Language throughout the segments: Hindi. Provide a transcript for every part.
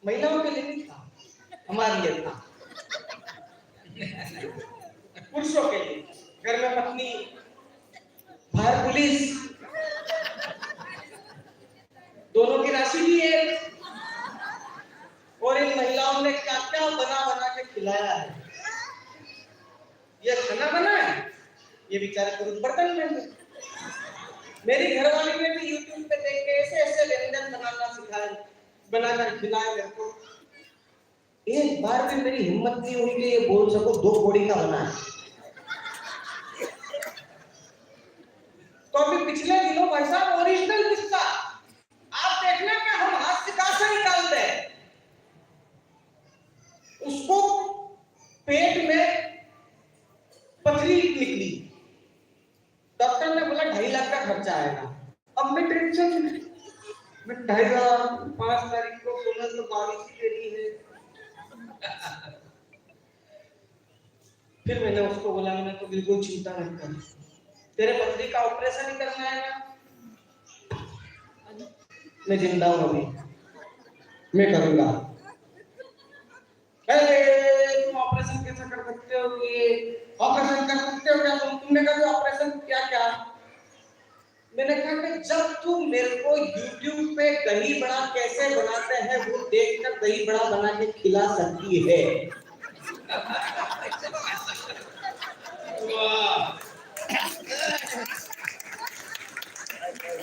महिलाओं के लिए नहीं था, हमारे लिए था। पुरुषों के लिए, घर में पत्नी, बाहर पुलिस, दोनों की राशि भी है। और इन महिलाओं ने क्या क्या बना बना के खिलाया है। ये खाना बना है, ये बेचारे पुरुष बर्तन में। मेरी घरवाली ने भी YouTube पे देख के ऐसे ऐसे व्यंजन बनाना सिखाया, बनाकर खिलाया मेरे को। एक बार भी मेरी हिम्मत नहीं हुई कि ये बोल सको 2 कौड़ी का बना है। तो अभी पिछले दिनों भाई साहब ओरिजिनल किस्सा आप देखना कि हम हाथ से कहां से निकालते हैं। उसको पेट में पथरी निकली, डॉक्टर ने बोला 2.5 लाख का खर्चा आएगा। अब मैं टेंशन में 2.5 लाख 5 तारीख को बोनस तो 22 ही देनी है। फिर मैंने उसको बोला, मैंने तो बिल्कुल चिंता मत कर, तेरे पथरी का ऑपरेशन ही करना है ना, मैं जिंदा हूं अभी, मैं करूंगा। तुम ऑपरेशन कैसे कर सकते हो, ये ऑपरेशन कर सकते हो क्या तुमने कहा ऑपरेशन क्या क्या। मैंने कहा कि जब तुम मेरे को YouTube पे दही बड़ा कैसे बनाते हैं वो देखकर दही बड़ा बना के खिला सकती है,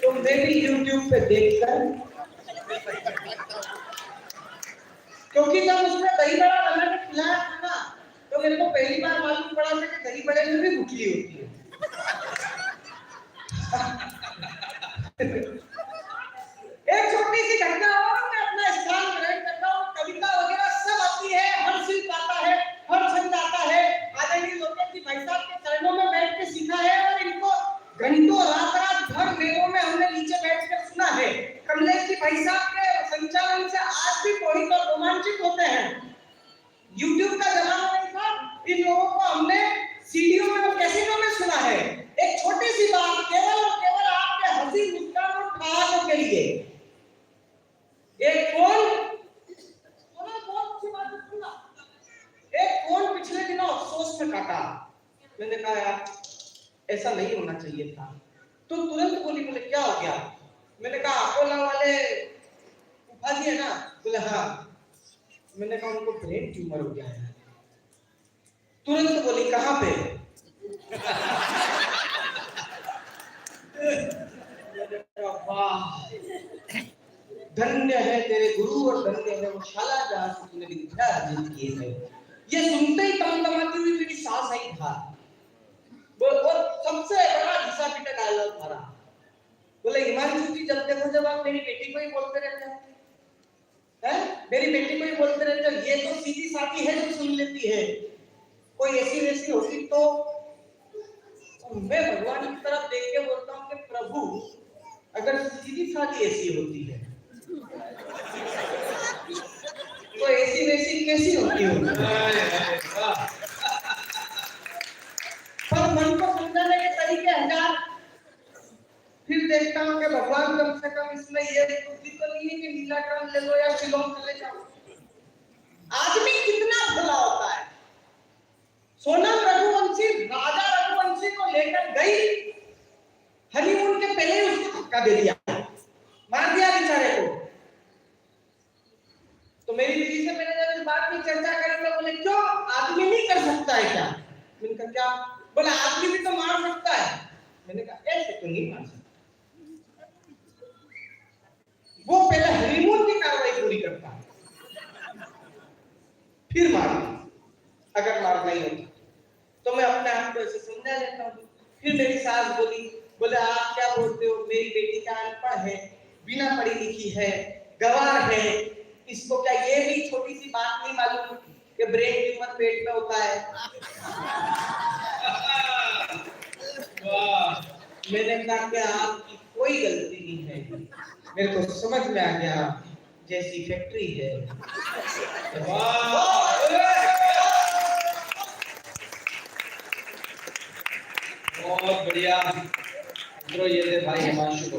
तो मैं भी YouTube पे देखकर, क्योंकि जब उसने दही बड़ा बना के खिलाया था ना, तो मेरे को पहली बार मालूम पड़ा था कि दही बड़े में भी गुठली होती है। एक छोटी सी घटना और मैं अपना स्थान ग्रहण करता हूँ। कविता वगैरह सब आती है, हर शिल्प आता है, हर छंद आता है। आदरणीय लोकेश जी भाई साहब के चरणों में बैठ के सीखा है और इनको घंटों रात रात भर मेलों में हमने नीचे बैठकर सुना है। कमलेश जी भाई साहब के संचालन से आज भी मोहित और रोमांचित होते हैं। YouTube का जमाना नहीं था, इन लोगों को हमने सीडीओ में और कैसीनो में सुना है। एक छोटी सी बात केवल और केवल आपके हंसी मुस्कान और ठहाकों के लिए। एक फोन पिछले दिनों अफसोस में काटा। मैंने कहा यार ऐसा नहीं होना चाहिए था। तो तुरंत बोली, बोले क्या हो गया। मैंने कहा अकोला वाले उठा दिए ना। बोले हाँ। मैंने कहा उनको ब्रेन ट्यूमर हो गया है। तुरंत बोली कहां पे। धन्य है तेरे गुरु और धन्य है वो शाला जहां से तूने विद्या अर्जित की है। ये सुनते ही तमतमाती हुई मेरी सांस आई था। और सबसे बड़ा घिसा पिटा डायलॉग मारा। बोले हिमांशु जी जब देखो जब आप मेरी बेटी को ही बोलते रहते हैं, मेरी बेटी को ही बोलते रहते हो। ये तो सीधी सादी है जो सुन लेती है, कोई ऐसी वैसी होती तो। मैं भगवान की तरफ देख के बोलता हूँ कि प्रभु अगर सीधी सादी ऐसी होती है तो ऐसी वैसी कैसी होती होगी। पर मन को समझाने के तरीके हजार। फिर देखता हूँ कि भगवान कम से कम इसमें ये बुद्धि तो नहीं है कि नीलाकरण ले लो या शिलोंग चले जाओ। आदमी कितना भला होता है। सोनम रघुवंशी राजा रघुवंशी को लेकर गई, हनीमून के पहले ही उसको धक्का दे दिया, मार दिया बेचारे को। तो मेरी दीदी से मैंने जब इस बात की चर्चा करी तो बोले क्यों आदमी नहीं कर सकता है क्या। मैंने कहा क्या। बोला आदमी भी तो मार सकता है। मैंने कहा ऐसे तो नहीं मार सकता, वो पहले हनीमून की कार्रवाई पूरी करता है फिर मारता। अगर मारना ही होता तो मैं अपने आप को ऐसे समझा लेता हूँ। फिर मेरी सास बोली, बोले आप क्या बोलते हो, मेरी बेटी का अनपढ़ है, बिना पढ़ी लिखी है, गवार है, इसको क्या ये भी छोटी सी बात नहीं मालूम कि ब्रेन ट्यूमर पेट में होता है। मैंने कहा कि आपकी कोई गलती नहीं है, मेरे को समझ में आ गया जैसी फैक्ट्री है। बहुत बढ़िया। ये भाई हिमांशु।